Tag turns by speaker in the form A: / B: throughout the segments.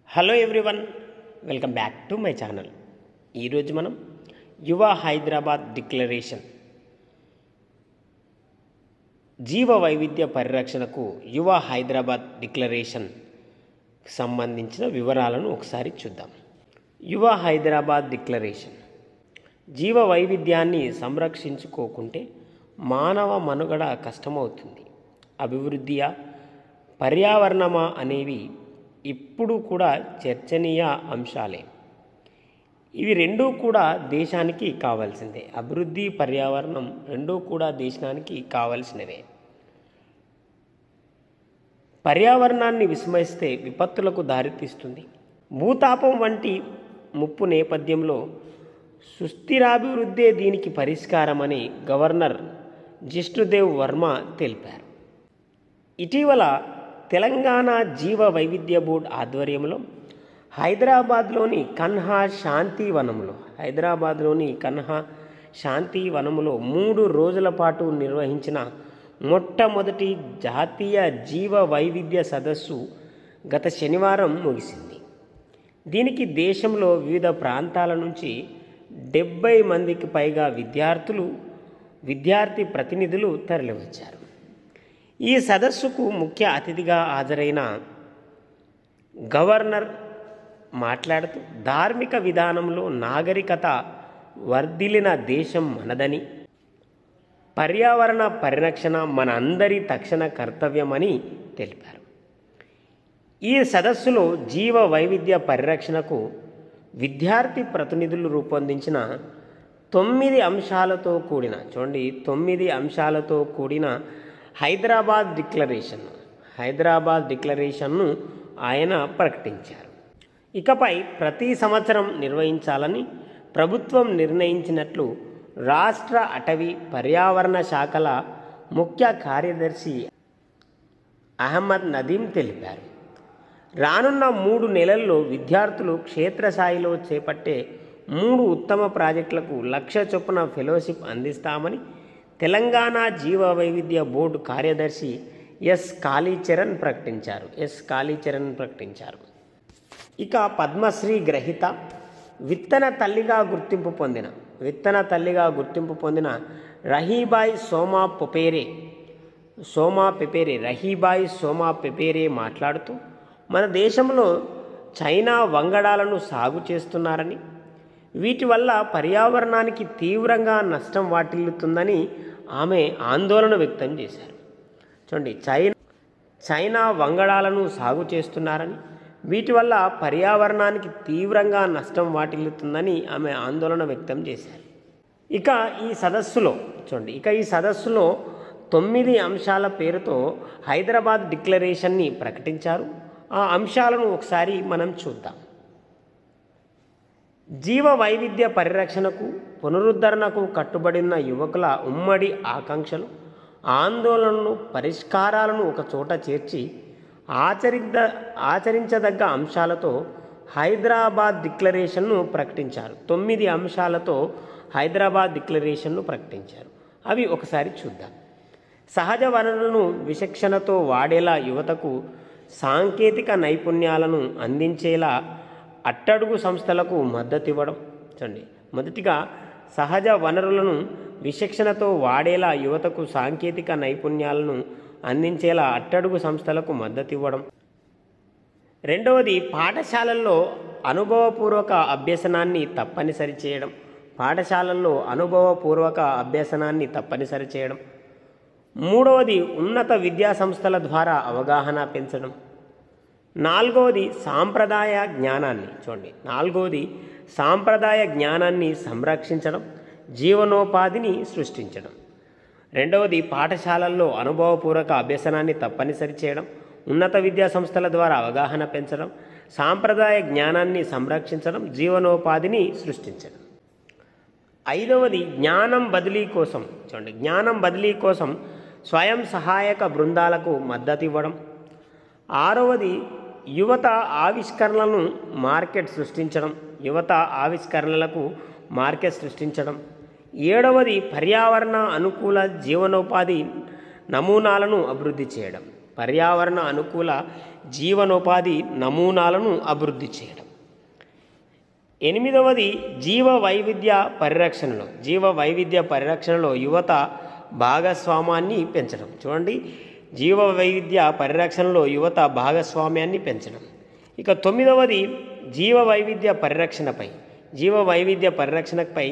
A: Hello everyone, welcome back to my channel. ఈరోజు మనం యువ హైదరాబాద్ డిక్లరేషన్, జీవ వైవిధ్య పరిరక్షణకు యువ హైదరాబాద్ డిక్లరేషన్ సంబంధించిన వివరాలను ఒకసారి చూద్దాం. యువ హైదరాబాద్ డిక్లరేషన్ జీవ వైవిధ్యాన్ని సంరక్షించుకోకుంటే మానవ మనుగడ కష్టమవుతుంది. అభివృద్ధియా పర్యావరణమా అనేవి ఇప్పుడు కూడా చర్చనీయ అంశాలే. ఇవి రెండూ కూడా దేశానికి కావాల్సిందే. అభివృద్ధి, పర్యావరణం రెండూ కూడా దేశానికి కావాల్సినవే. పర్యావరణాన్ని విస్మరిస్తే విపత్తులకు దారితీస్తుంది. భూతాపం వంటి ముప్పు నేపథ్యంలో సుస్థిరాభివృద్ధే దీనికి పరిష్కారమని గవర్నర్ జిష్ణుదేవ్ వర్మ తెలిపారు. ఇటీవల తెలంగాణ జీవ వైవిధ్య బోర్డు ఆధ్వర్యంలో హైదరాబాద్లోని కన్హా శాంతి వనములో 3 రోజుల పాటు నిర్వహించిన మొట్టమొదటి జాతీయ జీవ వైవిధ్య సదస్సు గత శనివారం ముగిసింది. దీనికి దేశంలో వివిధ ప్రాంతాల నుంచి 70 మందికి పైగా విద్యార్థి ప్రతినిధులు తరలివచ్చారు. ఈ సదస్సుకు ముఖ్య అతిథిగా హాజరైన గవర్నర్ మాట్లాడుతూ, ధార్మిక విధానంలో నాగరికత వర్ధిల్లిన దేశం మనదని, పర్యావరణ పరిరక్షణ మన అందరి తక్షణ కర్తవ్యమని తెలిపారు. ఈ సదస్సులో జీవ వైవిధ్య పరిరక్షణకు విద్యార్థి ప్రతినిధులు రూపొందించిన 9 అంశాలతో కూడిన హైదరాబాద్ డిక్లరేషన్ను ఆయన ప్రకటించారు. ఇకపై ప్రతి సంవత్సరం నిర్వహించాలని ప్రభుత్వం నిర్ణయించినట్లు రాష్ట్ర అటవీ పర్యావరణ శాఖల ముఖ్య కార్యదర్శి అహ్మద్ నదీం తెలిపారు. రానున్న 3 నెలల్లో విద్యార్థులు క్షేత్రస్థాయిలో చేపట్టే 3 ఉత్తమ ప్రాజెక్టులకు 1,00,000 చొప్పున ఫెలోషిప్ అందిస్తామని తెలంగాణ జీవ వైవిధ్య బోర్డు కార్యదర్శి ఎస్ కాళీచరణ్ ప్రకటించారు. ఇక పద్మశ్రీ గ్రహీత విత్తన తల్లిగా గుర్తింపు పొందిన రహీబాయి సోమా పెపేరే మాట్లాడుతూ, మన దేశంలో చైనా వంగడాలను సాగు చేస్తున్నారని, వీటి వల్ల పర్యావరణానికి తీవ్రంగా నష్టం వాటిల్లుతుందని ఆమె ఆందోళన వ్యక్తం చేశారు. చూడండి, చైనా వంగడాలను సాగు చేస్తున్నారని, వీటి వల్ల పర్యావరణానికి తీవ్రంగా నష్టం వాటిల్లుతుందని ఆమె ఆందోళన వ్యక్తం చేశారు. ఇక ఈ సదస్సులో 9 అంశాల పేరుతో హైదరాబాద్ డిక్లరేషన్ని ప్రకటించారు. ఆ అంశాలను ఒకసారి మనం చూద్దాం. జీవ వైవిధ్య పరిరక్షణకు, పునరుద్ధరణకు కట్టుబడిన యువకుల ఉమ్మడి ఆకాంక్షలు, ఆందోళనలు, పరిష్కారాలను ఒకచోట చేర్చి ఆచరించదగ్గ అంశాలతో హైదరాబాద్ డిక్లరేషన్ను ప్రకటించారు. 9 అంశాలతో హైదరాబాద్ డిక్లరేషన్ను ప్రకటించారు. అవి ఒకసారి చూద్దాం. సహజ వనరులను విచక్షణతో వాడేలా యువతకు సాంకేతిక నైపుణ్యాలను అందించేలా అట్టడుగు సంస్థలకు మద్దతు ఇవ్వడం. చూడండి, మొదటిగా సహజ వనరులను విచక్షణతో వాడేలా యువతకు సాంకేతిక నైపుణ్యాలను అందించేలా అట్టడుగు సంస్థలకు మద్దతు ఇవ్వడం. రెండవది, పాఠశాలల్లో అనుభవపూర్వక అభ్యసనాన్ని తప్పనిసరి చేయడం. మూడవది, ఉన్నత విద్యా సంస్థల ద్వారా అవగాహన పెంచడం. నాలుగవది, సాంప్రదాయ జ్ఞానాన్ని సంరక్షించడం, జీవనోపాధిని సృష్టించడం. రెండవది, పాఠశాలల్లో అనుభవపూర్వక అభ్యసనాన్ని తప్పనిసరి చేయడం, ఉన్నత విద్యా సంస్థల ద్వారా అవగాహన పెంచడం, సాంప్రదాయ జ్ఞానాన్ని సంరక్షించడం, జీవనోపాధిని సృష్టించడం. ఐదవది, జ్ఞానం బదిలీ కోసం స్వయం సహాయక బృందాలకు మద్దతు ఇవ్వడం. ఆరవది, యువత ఆవిష్కరణలకు మార్కెట్ సృష్టించడం. ఏడవది, పర్యావరణ అనుకూల జీవనోపాధి నమూనాలను అభివృద్ధి చేయడం. పర్యావరణ అనుకూల జీవనోపాధి నమూనాలను అభివృద్ధి చేయడం. 8వది జీవ వైవిధ్య పరిరక్షణలో యువత భాగస్వామ్యాన్ని పెంచడం. చూడండి, జీవ వైవిధ్య పరిరక్షణలో యువత భాగస్వామ్యాన్ని పెంచడం. ఇక 9వది జీవ వైవిధ్య పరిరక్షణపై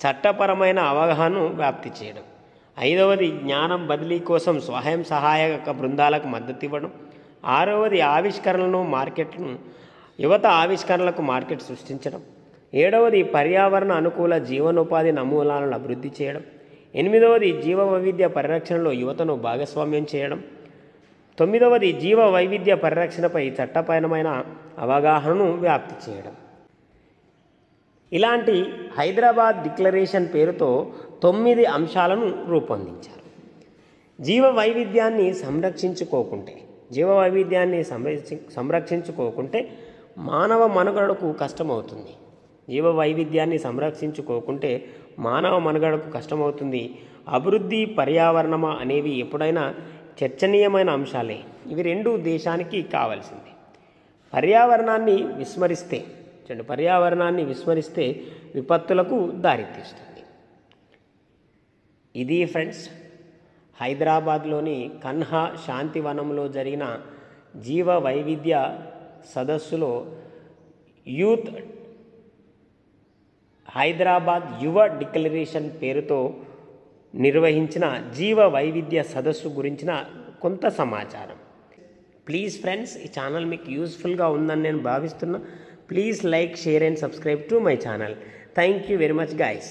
A: చట్టపరమైన అవగాహనను వ్యాప్తి చేయడం. 5వది జ్ఞానం బదిలీ కోసం స్వయం సహాయక బృందాలకు మద్దతు ఇవ్వడం. 6వది యువత ఆవిష్కరణలకు మార్కెట్ సృష్టించడం. 7వది పర్యావరణ అనుకూల జీవనోపాధి నమూనాలను అభివృద్ధి చేయడం. 8వది జీవ వైవిధ్య పరిరక్షణలో యువతను భాగస్వామ్యం చేయడం. 9వది జీవ వైవిధ్య పరిరక్షణపై చట్టపరమైన అవగాహనను వ్యాప్తి చేయడం. ఇలాంటి హైదరాబాద్ డిక్లరేషన్ పేరుతో 9 అంశాలను రూపొందించారు. జీవ వైవిధ్యాన్ని సంరక్షించుకోకుంటే మానవ మనుగడకు కష్టమవుతుంది. అభివృద్ధి, పర్యావరణమా అనేవి ఎప్పుడైనా చర్చనీయమైన అంశాలే. ఇవి రెండు దేశానికి కావాల్సింది. పర్యావరణాన్ని విస్మరిస్తే విపత్తులకు దారితీస్తుంది. ఇది ఫ్రెండ్స్, హైదరాబాద్లోని కన్హా శాంతివనంలో జరిగిన జీవ వైవిధ్య సదస్సులో హైదరాబాద్ యువ డిక్లరేషన్ పేరుతో నిర్వహించిన జీవ వైవిధ్య సదస్సు గురించిన కొంత సమాచారం. ప్లీజ్ ఫ్రెండ్స్, ఈ ఛానల్ మీకు యూస్ఫుల్గా ఉందని నేను భావిస్తున్నా. Please like, share and subscribe to my channel. Thank you very much guys.